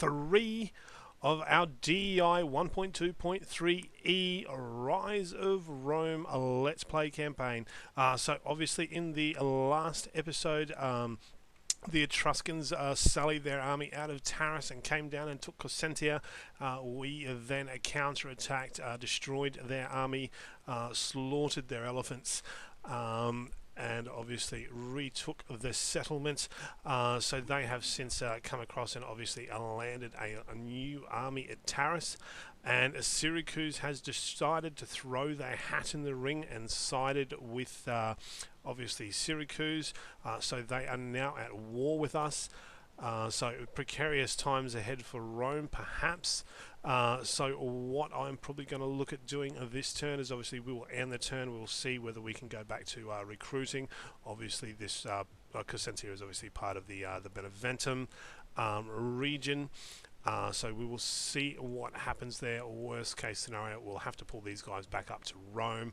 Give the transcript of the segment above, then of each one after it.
3 of our DEI 1.2.3e Rise of Rome Let's Play campaign. So obviously in the last episode, the Etruscans sallied their army out of Taris and came down and took Cosentia. We then counter-attacked, destroyed their army, slaughtered their elephants, and obviously retook the settlement. So they have since come across and obviously landed a new army at Taris, and Syracuse has decided to throw their hat in the ring and sided with obviously Syracuse. So they are now at war with us. So precarious times ahead for Rome, perhaps. So what I'm probably going to look at doing this turn is obviously we will end the turn. We'll see whether we can go back to recruiting. Obviously this Cosentia is obviously part of the Beneventum region. So we will see what happens there. Worst case scenario, we'll have to pull these guys back up to Rome,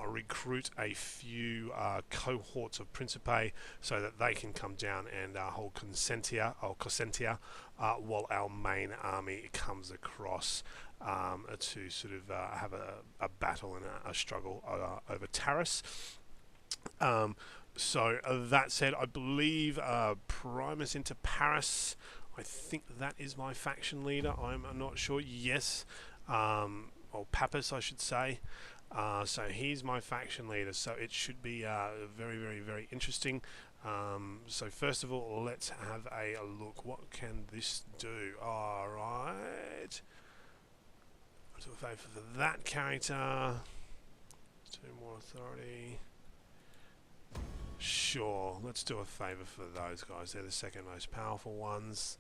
recruit a few cohorts of Principe so that they can come down and hold Cosentia, while our main army comes across to sort of have a battle and a struggle over Taris. So that said, I believe Primus into Paris, I think that is my faction leader. I'm not sure. Yes, or Pappas, I should say. So he's my faction leader. So it should be very, very, very interesting. So first of all, let's have a look. What can this do? All right. I'll do a favour for that character. 2 more authority. Sure, let's do a favour for those guys. They're the second most powerful ones.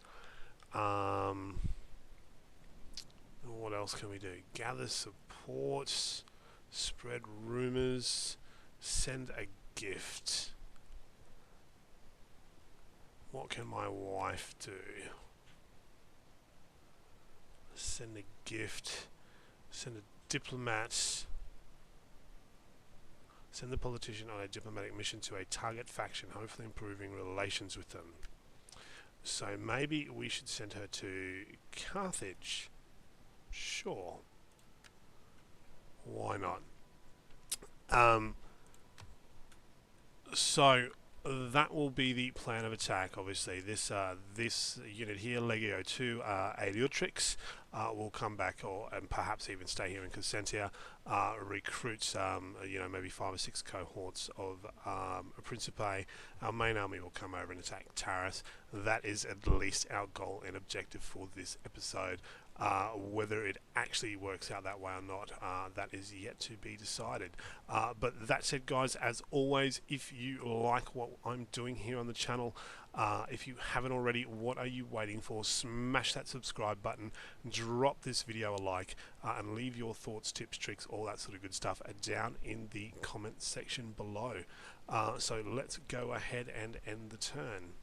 What else can we do? Gather supports, spread rumours, send a gift. What can my wife do? Send a gift, send a diplomat. Send the politician on a diplomatic mission to a target faction, hopefully improving relations with them. So maybe we should send her to Carthage. Sure. Why not? So that will be the plan of attack. Obviously, this unit here, Legio 2 Etruscans, will come back and perhaps even stay here in Cosentia, recruits maybe 5 or 6 cohorts of Principe. Our main army will come over and attack Taris. That is at least our goal and objective for this episode. Whether it actually works out that way or not, that is yet to be decided. But that said, guys, as always, if you like what I'm doing here on the channel, if you haven't already, what are you waiting for? Smash that subscribe button, drop this video a like, and leave your thoughts, tips, tricks, all that sort of good stuff down in the comment section below. So let's go ahead and end the turn.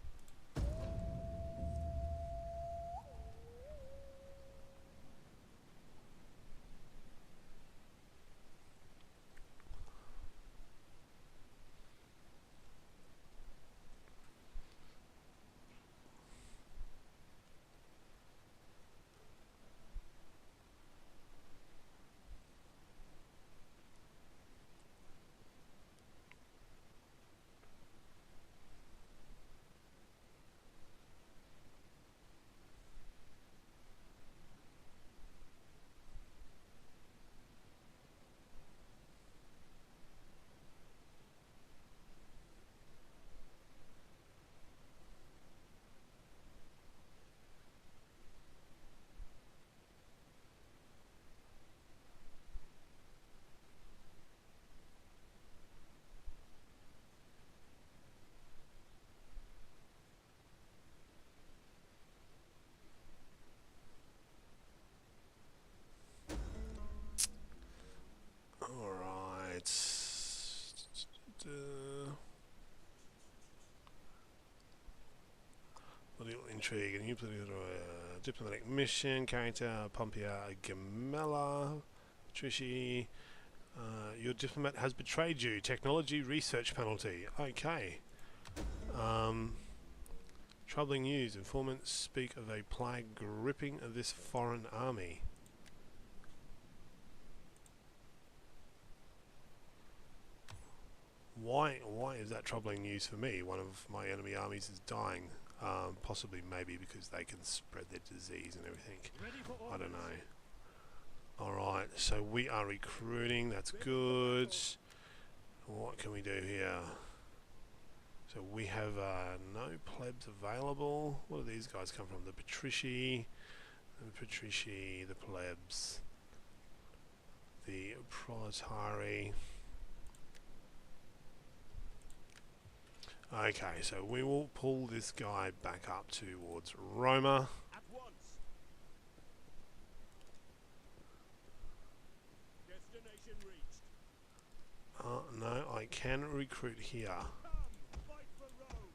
Political intrigue and diplomatic mission. Character Pompia Gamella. Trishi. Your diplomat has betrayed you. Technology research penalty. Okay. Troubling news. Informants speak of a plague gripping this foreign army. Why is that troubling news for me? One of my enemy armies is dying. Possibly maybe because they can spread their disease and everything. I don't know. Alright, so we are recruiting. That's good. What can we do here? So we have no plebs available. What do these guys come from? The patrici, the plebs, the proletari. Okay, so we will pull this guy back up towards Roma. At once. Destination reached. No, I can recruit here. Come, fight for Rome.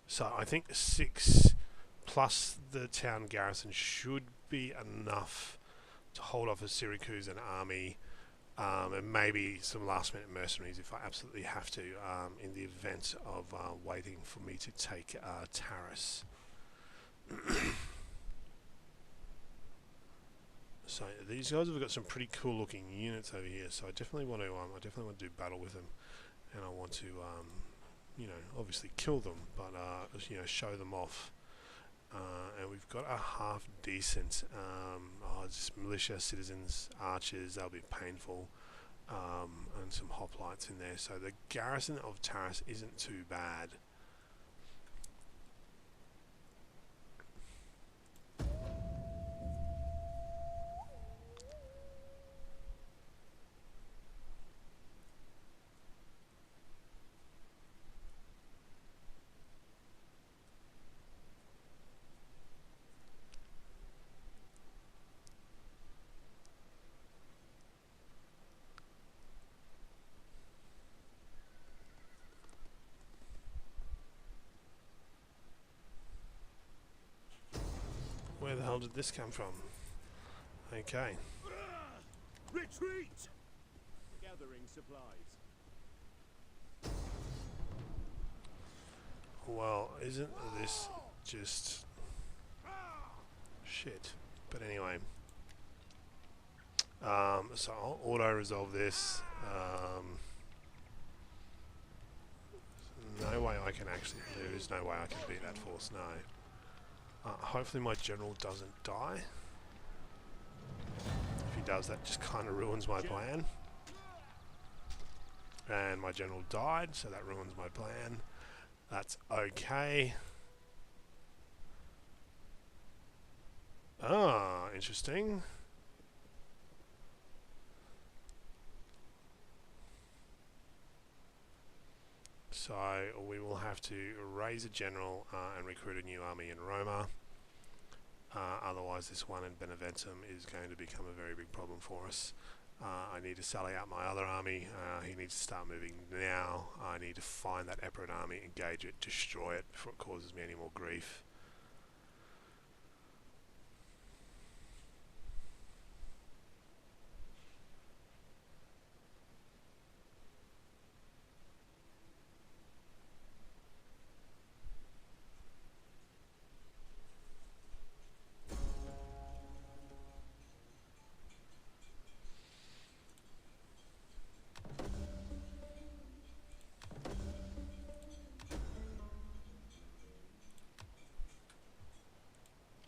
So I think 6 plus the town garrison should be enough to hold off a Syracuse army, and maybe some last minute mercenaries if I absolutely have to, in the event of waiting for me to take Taris. So these guys have got some pretty cool looking units over here, so I definitely want to do battle with them, and I want to you know, obviously kill them, but you know, show them off. And we've got a half decent just militia, citizens, archers. That'll be painful, and some hoplites in there. So the garrison of Taris isn't too bad. Where the hell did this come from? Okay. Retreat. Gathering supplies. Well, isn't this just shit? But anyway. So I'll auto-resolve this. No way I can actually lose. No way I can beat that force. No. Hopefully my general doesn't die. If he does, that just kind of ruins my plan. And my general died, so that ruins my plan. That's okay. Ah, interesting. So we will have to raise a general and recruit a new army in Roma. Otherwise this one in Beneventum is going to become a very big problem for us. I need to sally out my other army. He needs to start moving now. I need to find that Epirote army, engage it, destroy it before it causes me any more grief.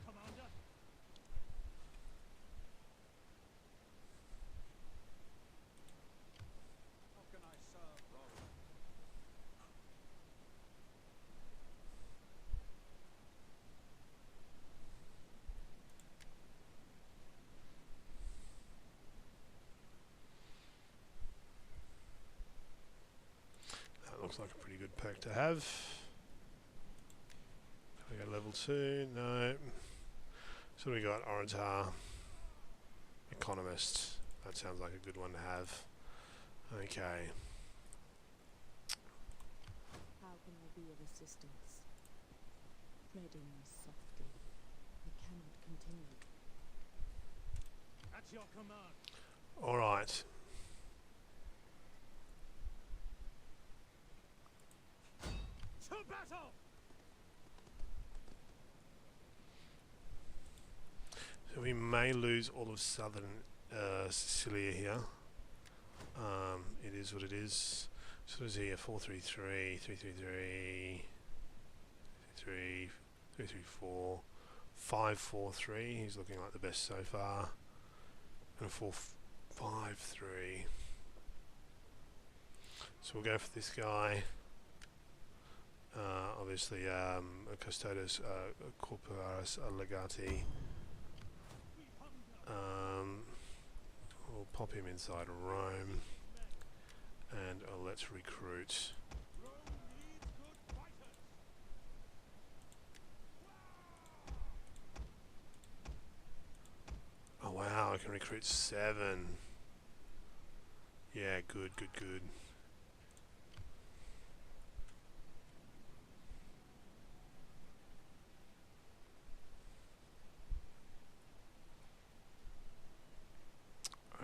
Commander. How can I serve Rome? That looks like a pretty good perk to have. We got level 2, no. So we got Orator, Economist. That sounds like a good one to have. Okay. How can I be of assistance? Treading softly. I cannot continue. At your command. Alright. battle! So we may lose all of southern Sicilia here. It is what it is. So is here 433, 333, 333, 334, 543. He's looking like the best so far. And a 453. So we'll go for this guy. Obviously, Custodes Corporalis Legati. We'll pop him inside Rome, and let's recruit. Rome needs good fighters! Oh wow, I can recruit 7. Yeah, good, good, good.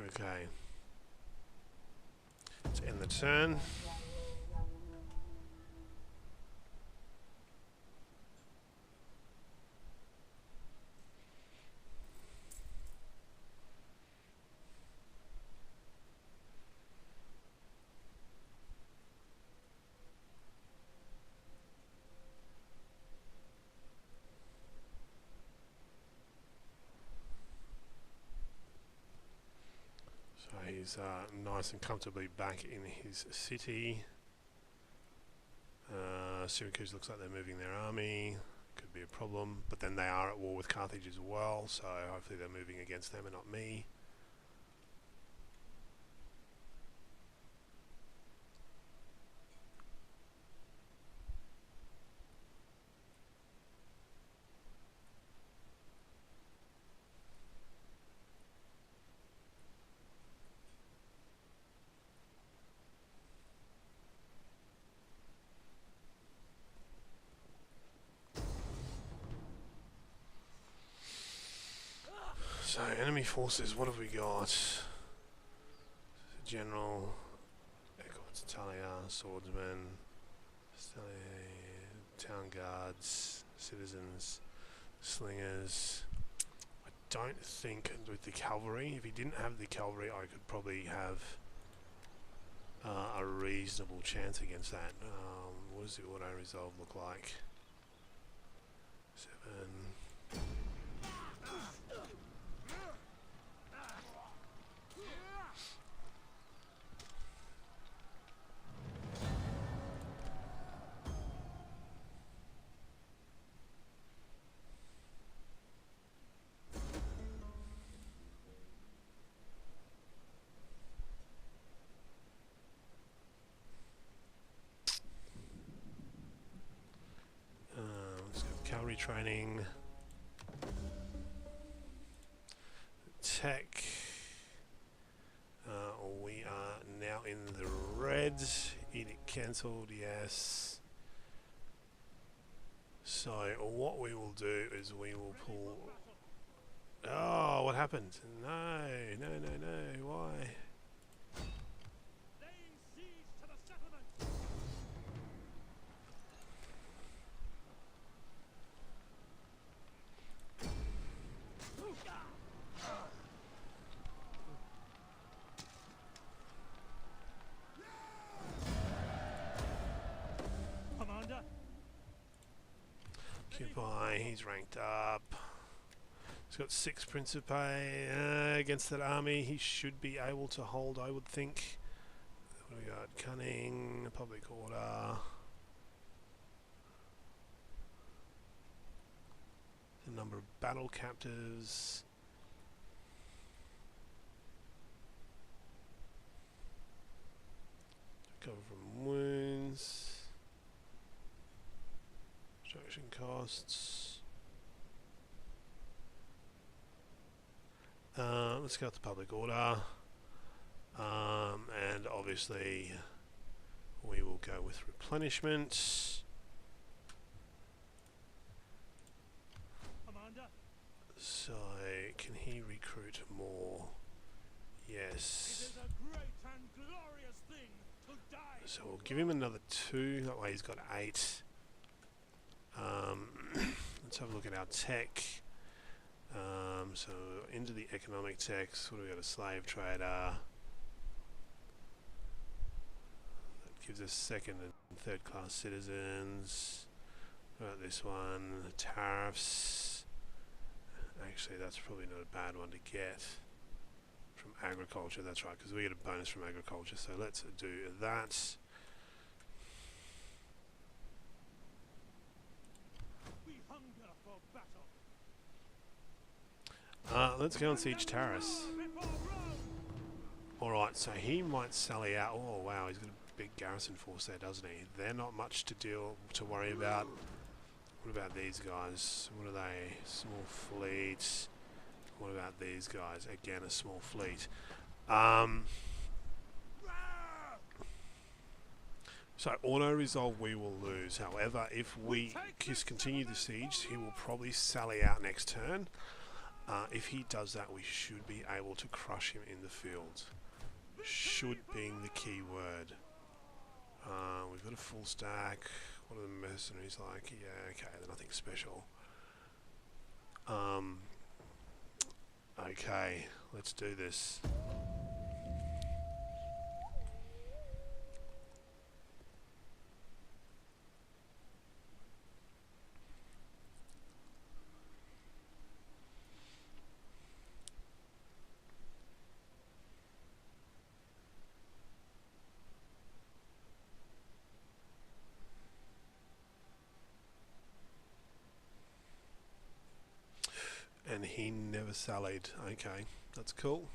Okay. Let's end the turn. So he's nice and comfortably back in his city. Syracuse looks like they're moving their army. Could be a problem, but then they are at war with Carthage as well, so hopefully they're moving against them and not me. So enemy forces, what have we got? General, Italia, swordsmen, town guards, citizens, slingers. I don't think with the cavalry, if he didn't have the cavalry, I could probably have a reasonable chance against that. What does the auto resolve look like? 7. Let's go cavalry training. Tech. We are now in the red. Edict cancelled, yes. So what we will do is we will pull... Oh, what happened? No, no, no, no, why? Laying siege to the settlement! Commander, Occupy, he's ranked up. He's got 6 Principe against that army. He should be able to hold, I would think. What do we got? Cunning, public order. The number of battle captives. Cover from wounds. Destruction costs. Let's go to public order. And obviously we will go with replenishment. Commander, So can he recruit more? it Yes. is a great and glorious thing to die. So we'll give him another 2. That way he's got 8. Let's have a look at our tech. So into the economic techs, what do we got? A slave trader. That gives us second and third class citizens. What about this one? Tariffs. Actually, that's probably not a bad one to get. From agriculture, that's right, because we get a bonus from agriculture. So let's do that. We hunger for battle. Let's go and siege Taris. Before Rome. Alright, so he might sally out. Oh wow, he's got a big garrison force there, doesn't he? They're not much to worry about. What about these guys? What are they? Small fleet. What about these guys? Again, a small fleet. So auto-resolve we will lose. However, if we just continue the siege, he will probably sally out next turn. If he does that, we should be able to crush him in the field. Should being the key word. We've got a full stack. What are the mercenaries like? Yeah, okay, they're nothing special. Okay, let's do this. And he never sallied. Okay, that's cool.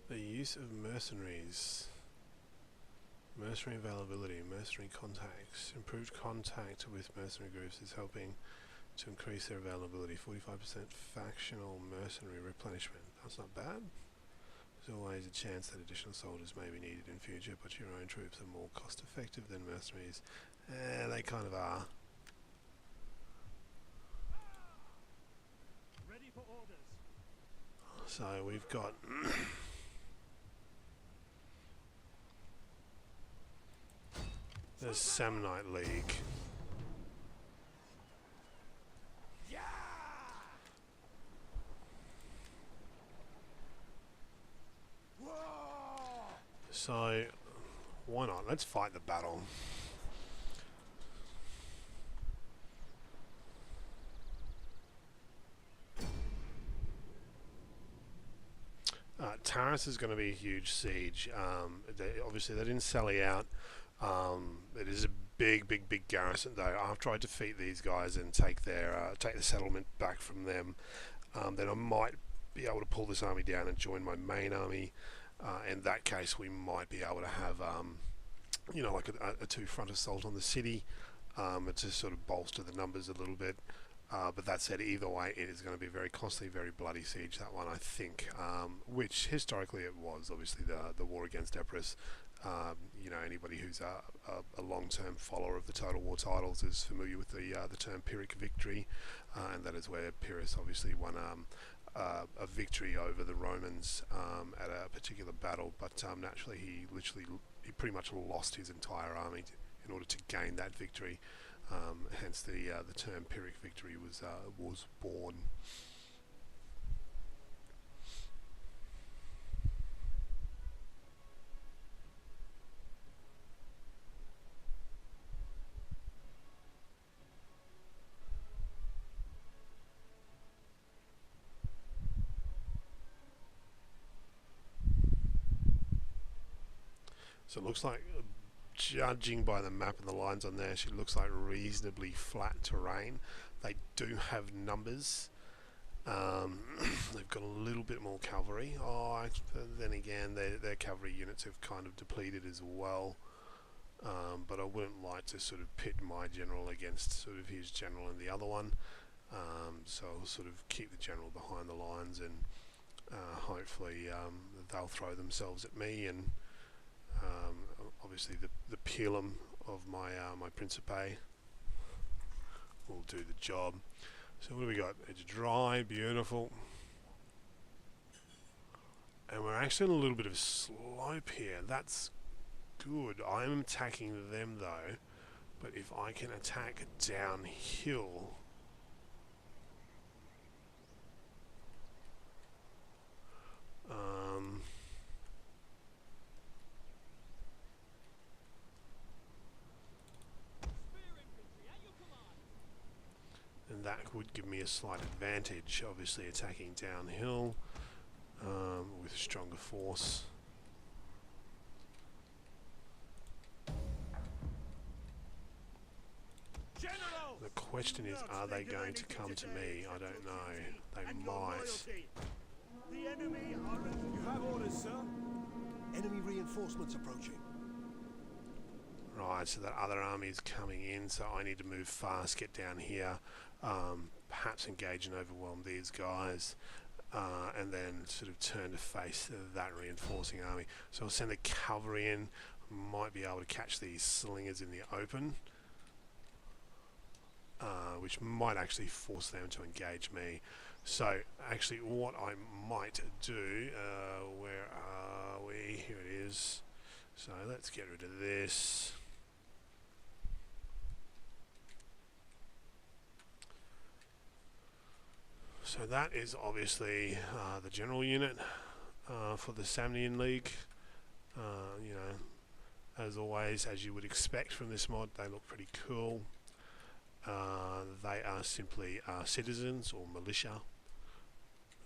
The use of mercenaries. Mercenary availability, mercenary contacts. Improved contact with mercenary groups is helping to increase their availability. 45% factional mercenary replenishment. That's not bad. There's always a chance that additional soldiers may be needed in future, but your own troops are more cost effective than mercenaries. They kind of are. Ready for orders. So we've got the Samnite League. So why not? Let's fight the battle. Taris is going to be a huge siege. Obviously they didn't sally out. It is a big garrison though. After I defeat these guys and take the settlement back from them, then I might be able to pull this army down and join my main army. In that case, we might be able to have, like a two-front assault on the city, to sort of bolster the numbers a little bit. But that said, either way, it is going to be a very costly, very bloody siege, that one, I think, which historically it was. Obviously, the war against Epirus, anybody who's a long-term follower of the Total War titles is familiar with the term Pyrrhic victory, and that is where Pyrrhus obviously won a victory over the Romans at a particular battle, but naturally he pretty much lost his entire army in order to gain that victory. Hence the term Pyrrhic victory was born. So it looks like, judging by the map and the lines on there, she looks like reasonably flat terrain. They do have numbers. They've got a little bit more cavalry. Oh, then again, their cavalry units have kind of depleted as well. But I wouldn't like to sort of pit my general against sort of his general and the other one. So I'll sort of keep the general behind the lines, and hopefully they'll throw themselves at me, and obviously the pilum of my my Principe will do the job. So what do we got? It's dry, beautiful. And we're actually on a little bit of a slope here. That's good. I'm attacking them though, but if I can attack downhill, and that would give me a slight advantage, obviously attacking downhill with a stronger force. General! The question is, are they going to come to me? I don't know. They might. The enemy are... You have orders, sir. Enemy reinforcements approaching. Right, so that other army is coming in, so I need to move fast, get down here, perhaps engage and overwhelm these guys, and then sort of turn to face that reinforcing army. So I'll send the cavalry in, might be able to catch these slingers in the open, which might actually force them to engage me. So actually what I might do, where are we? Here it is. So let's get rid of this. So that is obviously the general unit for the Samnian League. You know, as always, as you would expect from this mod, they look pretty cool. They are simply citizens or militia.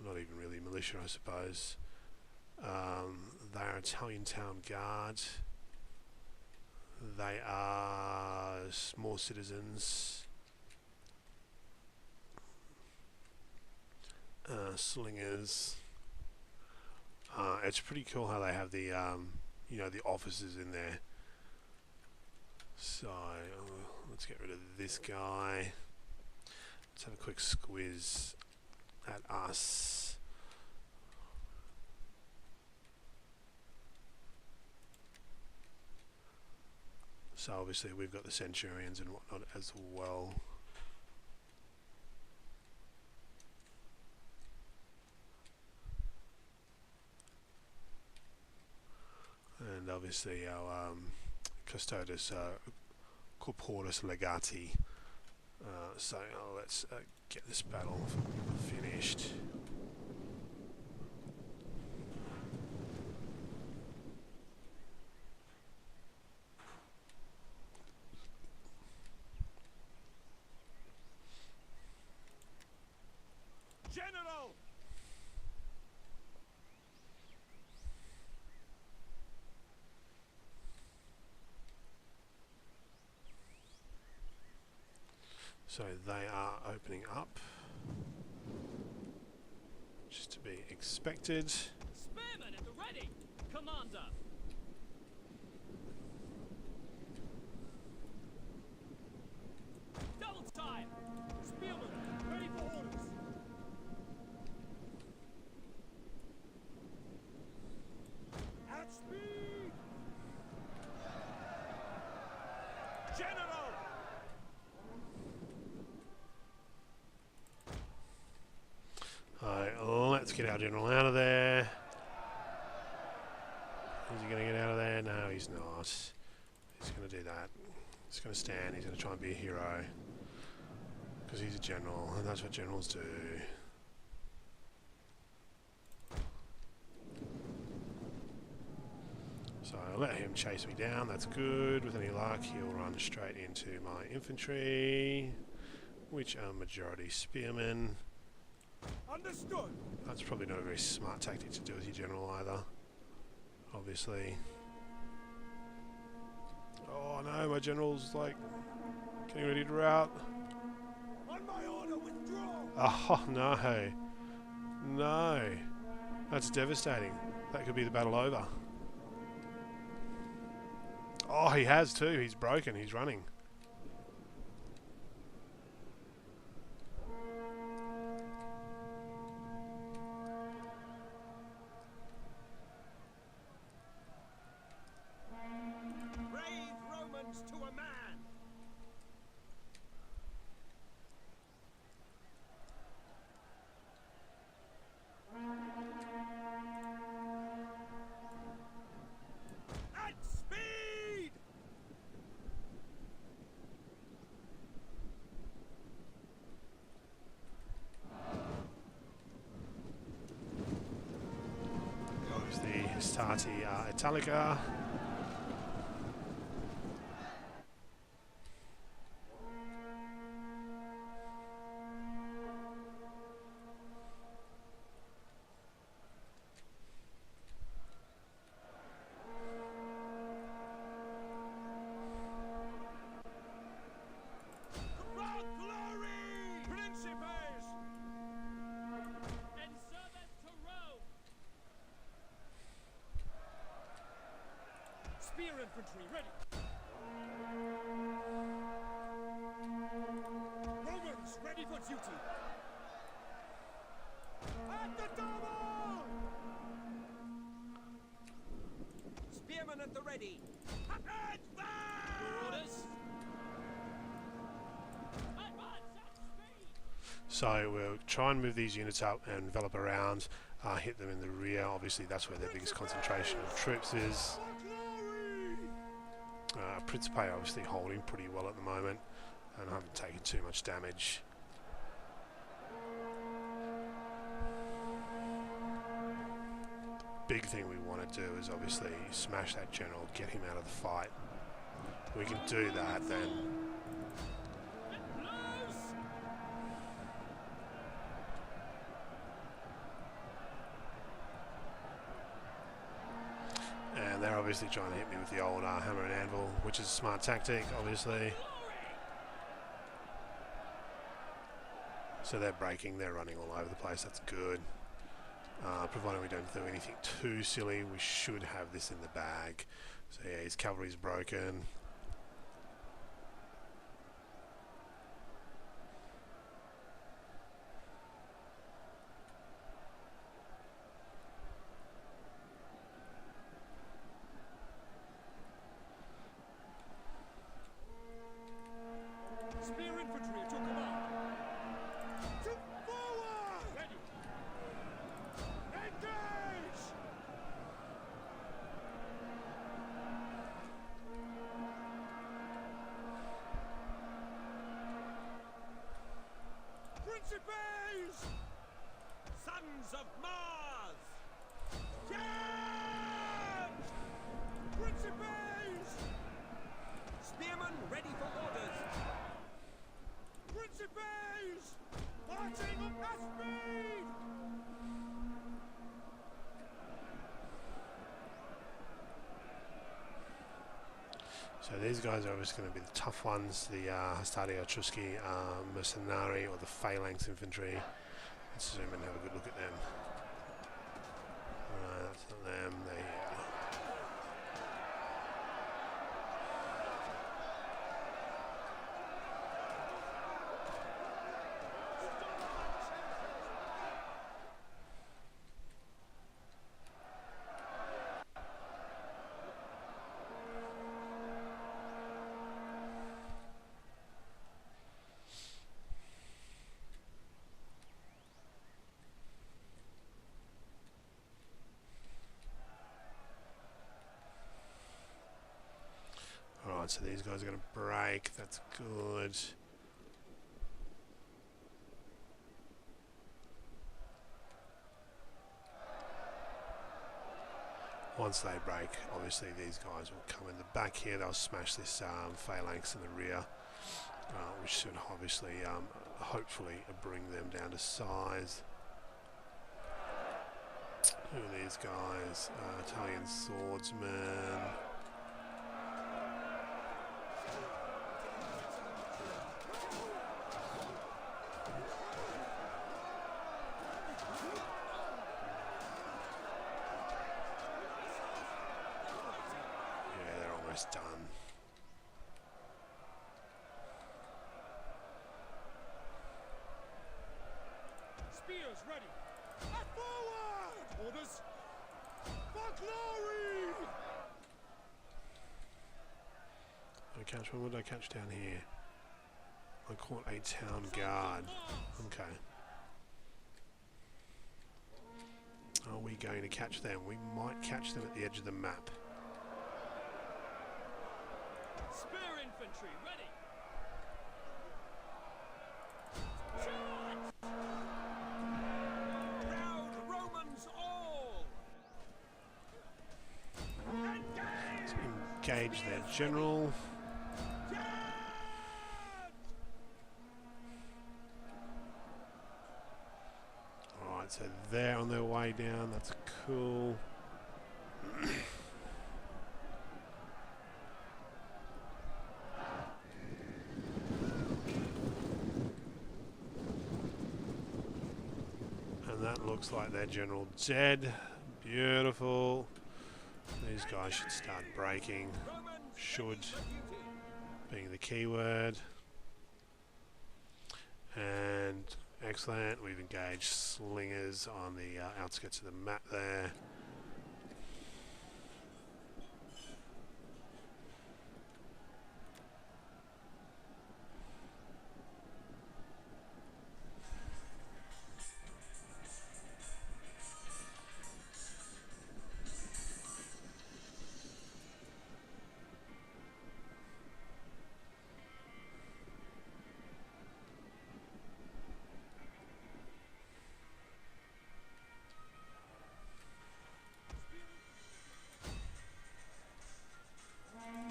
Not even really militia, I suppose. They are Italian Town Guard. They are more citizens. Slingers. It's pretty cool how they have the you know, the officers in there. So let's get rid of this guy. Let's have a quick squiz at us. So obviously we've got the centurions and whatnot as well. And obviously our Custodes Corporis Legati. So let's get this battle finished. General! So they are opening up, just to be expected. Spearmen at the ready, Commander. Double time. Spearmen, ready for orders. At speed! General! Alright, let's get our general out of there. Is he going to get out of there? No, he's not. He's going to do that. He's going to stand. He's going to try and be a hero. Because he's a general, and that's what generals do. So I'll let him chase me down. That's good. With any luck, he'll run straight into my infantry, which are majority spearmen. Understood. That's probably not a very smart tactic to do with your general either, obviously. Oh no, my general's like getting ready to rout. On my order, withdraw! Oh no. no. That's devastating. That could be the battle over. Oh, he has too. He's broken. He's running. Brave Romans to a man! At speed! Goes the Hastati Italica. For glory! Principes! And servant to Rome! Spear infantry ready! Romans ready for duty! At the double! Spearmen at the ready! Advance! Your orders? Advance at speed! So we'll try and move these units up and envelop around, hit them in the rear. Obviously that's where their biggest concentration of troops is. For glory! Principe obviously holding pretty well at the moment and haven't taken too much damage. Big thing we want to do is obviously smash that general, get him out of the fight. If we can do that, then and they're obviously trying to hit me with the old hammer and anvil, which is a smart tactic, obviously. So they're breaking, they're running all over the place, that's good. Provided we don't do anything too silly, we should have this in the bag. So yeah, his cavalry's broken. Spear infantry at your command! To forward! Ready! Engage! Principes! Sons of Mars! Charge! Principes! Spearmen ready for orders! Principes! Marching at speed! So these guys are obviously going to be the tough ones, the Hastati Etrusci mercenari or the phalanx infantry. Let's zoom and have a good look at them. That's not them, they're here. Alright, so these guys are going to break, that's good. Once they break, obviously these guys will come in the back here, they'll smash this phalanx in the rear, which should obviously, hopefully bring them down to size. Who are these guys? Italian swordsmen. Nice done. Spears ready. And forward! Orders. For glory! What would I catch down here? I caught a town guard. Okay. Are we going to catch them? We might catch them at the edge of the map. Spear infantry ready. Proud Romans all! Let's engage their general. Alright, so they're on their way down. That's cool. And that looks like their general dead. Beautiful. These guys should start breaking. Should being the key word. And excellent. We've engaged slingers on the outskirts of the map there.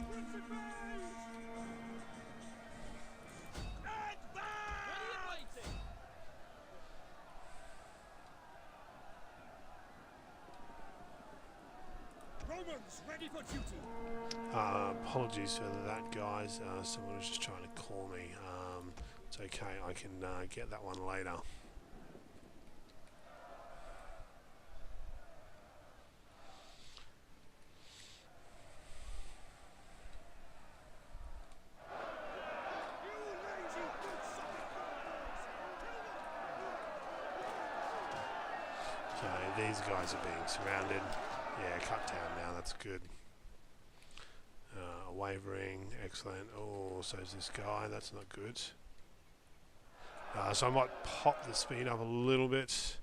Ready and waiting. Romans ready for duty! Apologies for that, guys. Someone was just trying to call me. It's okay. I can get that one later. You lazy good-sucking Okay, these guys are being surrounded. Yeah, cut down now. That's good. Wavering, excellent. Oh, so is this guy. That's not good. So I might pop the speed up a little bit,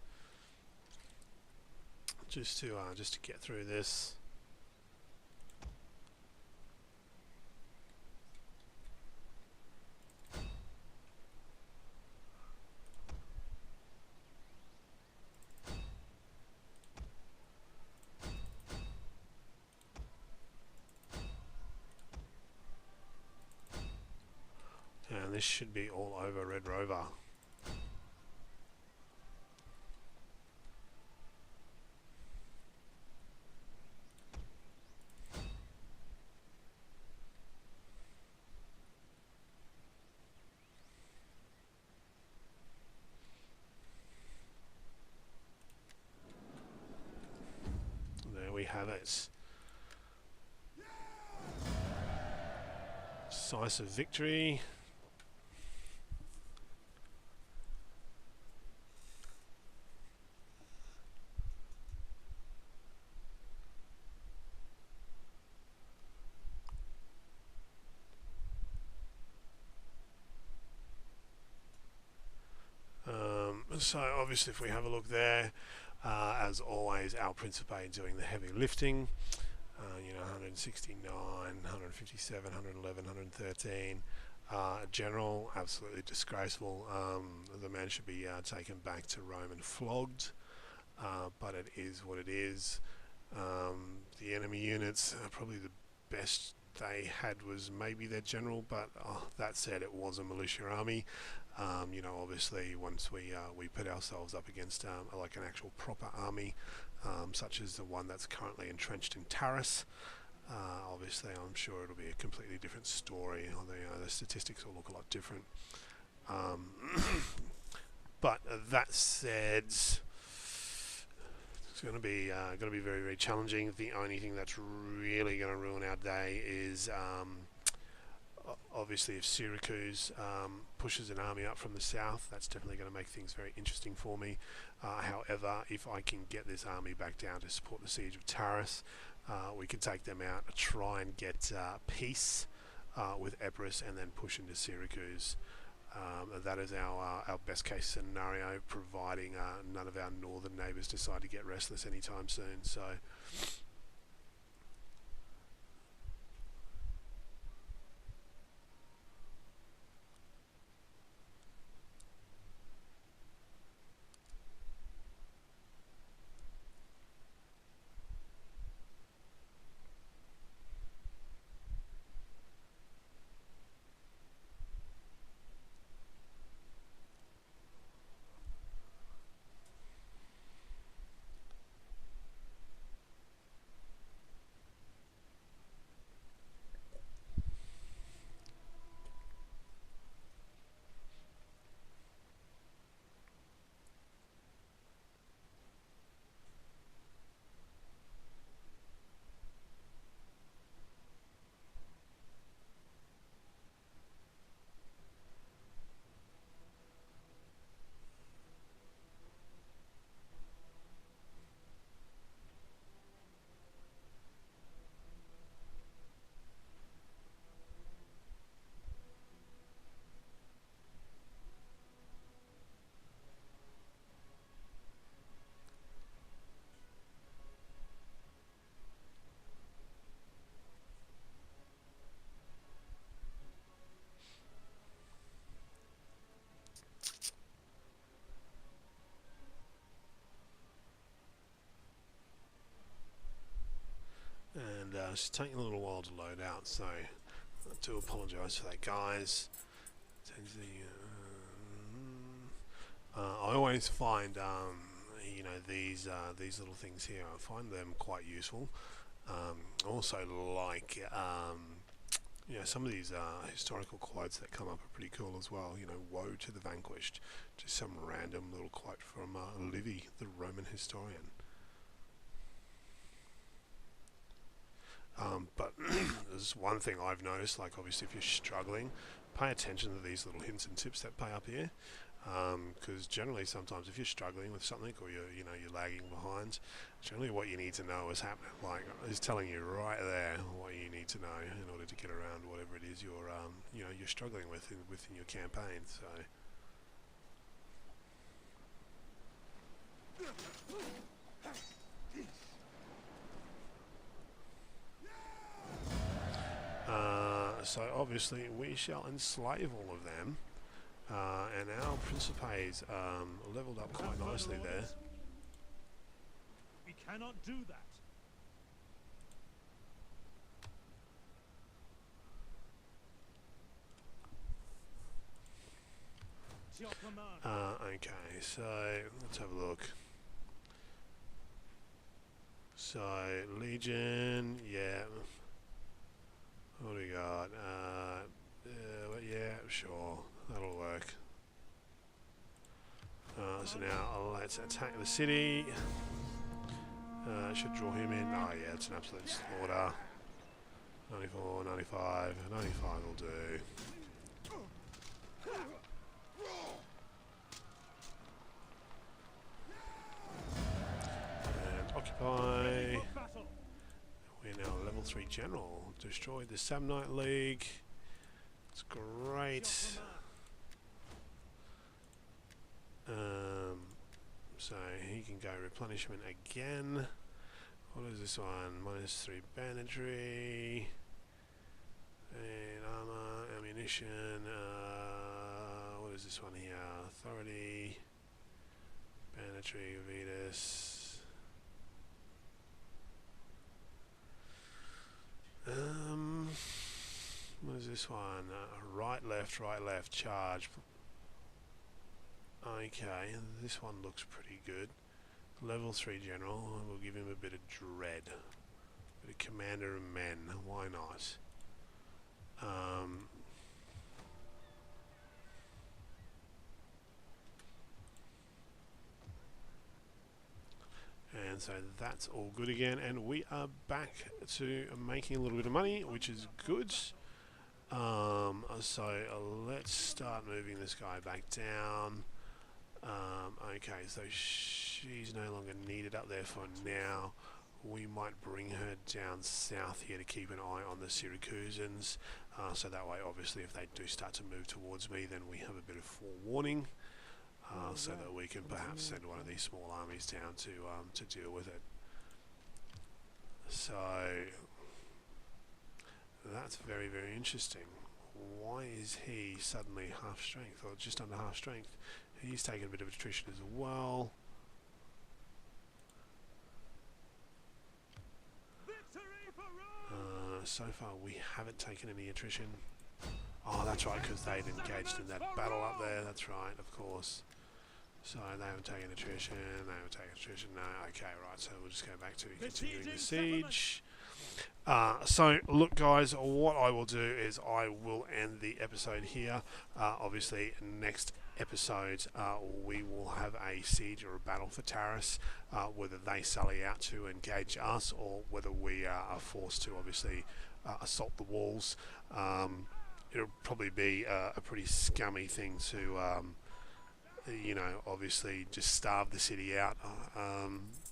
just to get through this. And this should be all over Red Rover. There we have it. Decisive victory. So obviously if we have a look there, as always our Principe doing the heavy lifting, 169, 157, 111, 113. General, absolutely disgraceful. The man should be taken back to Rome and flogged, but it is what it is. The enemy units, probably the best they had was maybe their general, but that said, it was a militia army. Obviously once we put ourselves up against like an actual proper army, such as the one that's currently entrenched in Taris, obviously I'm sure it'll be a completely different story. The statistics will look a lot different. But that said, let's going to be very, very challenging. The only thing that's really going to ruin our day is obviously if Syracuse pushes an army up from the south. That's definitely going to make things very interesting for me. However, if I can get this army back down to support the siege of Taurus, we can take them out, try and get peace with Epirus, and then push into Syracuse. That is our best case scenario, providing none of our northern neighbours decide to get restless anytime soon. So it's taking a little while to load out, so I do apologise for that, guys. I always find you know, these little things here, I find them quite useful. Also like you know, some of these historical quotes that come up are pretty cool as well. You know, woe to the vanquished, just some random little quote from Livy, the Roman historian. But there's one thing I've noticed, like obviously if you're struggling, pay attention to these little hints and tips that pay up here, because generally sometimes if you're struggling with something, or you're lagging behind, generally what you need to know is happening, like is telling you right there what you need to know in order to get around whatever it is you're struggling with within your campaign. So so obviously we shall enslave all of them, and our Principes leveled up quite nicely there. We cannot do that. It's your command. Okay, so let's have a look. So Legion, yeah. What do we got? Yeah, sure, that'll work. So now let's attack the city. Should draw him in. Oh yeah, it's an absolute slaughter. 94, 95, 95 will do. And occupy. We're now level 3 general. Destroyed the Samnite League. It's great. So he can go replenishment again. What is this one? -3 banditry. And armor, ammunition. What is this one here? Authority. Banditry, Vetus. What is this one? Right, left, charge. Okay, this one looks pretty good. Level 3 general, we'll give him a bit of dread. A bit of commander of men, why not? and so that's all good again, and we are back to making a little bit of money, which is good. So let's start moving this guy back down. Okay, so she's no longer needed up there for now. We might bring her down south here to keep an eye on the Syracusans, so that way obviously if they do start to move towards me, then we have a bit of forewarning, so that we can perhaps send one of these small armies down to deal with it. So that's very, very interesting. Why is he suddenly half strength, or just under half strength? He's taken a bit of attrition as well. So far we haven't taken any attrition. Oh, that's right, because they'd engaged in that battle up there. That's right, of course. So they haven't taken attrition, no, okay, right, so we'll just go back to continuing the siege. So look guys, what I will do is I will end the episode here. Obviously next episode we will have a siege or a battle for Taris, whether they sally out to engage us or whether we are forced to obviously assault the walls. It'll probably be a pretty scummy thing to you know, obviously just starve the city out,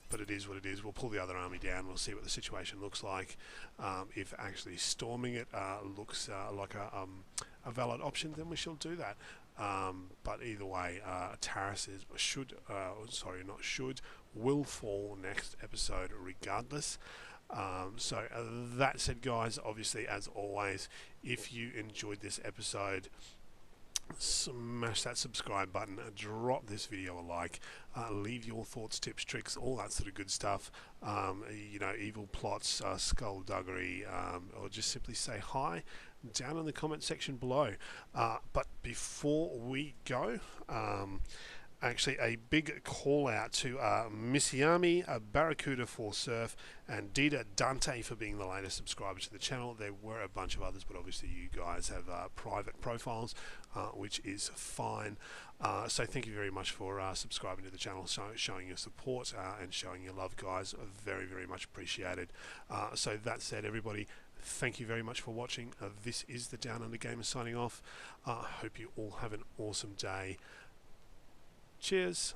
but it is what it is. We'll pull the other army down, we'll see what the situation looks like. If actually storming it looks like a valid option, then we shall do that. But either way, Taris will fall next episode regardless. So that said guys, obviously as always, if you enjoyed this episode, smash that subscribe button, drop this video a like, leave your thoughts, tips, tricks, all that sort of good stuff. You know, evil plots, skullduggery, or just simply say hi down in the comment section below. But before we go, actually a big call out to Missiami, Barracuda for Surf, and Dita Dante for being the latest subscriber to the channel. There were a bunch of others, but obviously you guys have private profiles, which is fine. So thank you very much for subscribing to the channel, showing your support and showing your love, guys. Very, very much appreciated. So that said, everybody, thank you very much for watching. This is the Down Under Gamer signing off. Hope you all have an awesome day. Cheers.